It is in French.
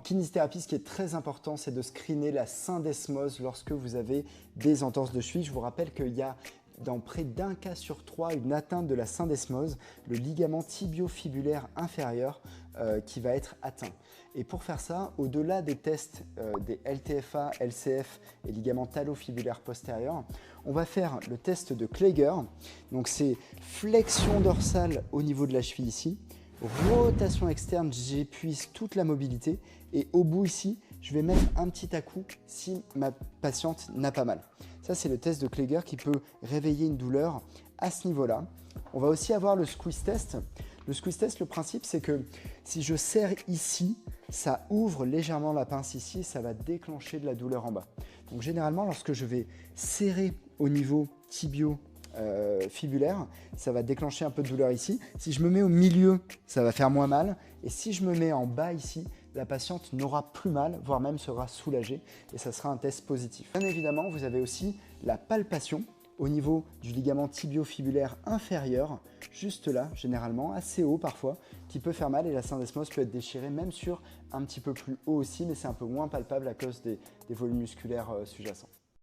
kinésithérapie, ce qui est très important, c'est de screener la syndesmose lorsque vous avez des entorses de cheville. Je vous rappelle qu'il y a dans près d'un cas sur 3 une atteinte de la syndesmose, le ligament tibio-fibulaire inférieur qui va être atteint. Et pour faire ça, au-delà des tests des LTFA, LCF et ligaments talofibulaires postérieurs, on va faire le test de Kleger. Donc c'est flexion dorsale au niveau de la cheville ici, rotation externe, j'épuise toute la mobilité et au bout ici, je vais mettre un petit à-coup si ma patiente n'a pas mal. Ça, c'est le test de Kleger qui peut réveiller une douleur à ce niveau-là. On va aussi avoir le squeeze test. Le squeeze test, le principe, c'est que si je serre ici, ça ouvre légèrement la pince ici et ça va déclencher de la douleur en bas. Donc généralement, lorsque je vais serrer au niveau tibio fibulaire, ça va déclencher un peu de douleur ici. Si je me mets au milieu, ça va faire moins mal. Et si je me mets en bas ici, la patiente n'aura plus mal, voire même sera soulagée. Et ça sera un test positif. Bien évidemment, vous avez aussi la palpation au niveau du ligament tibio-fibulaire inférieur, juste là, généralement, assez haut parfois, qui peut faire mal et la syndesmose peut être déchirée même sur un petit peu plus haut aussi, mais c'est un peu moins palpable à cause des volumes musculaires sous-jacents.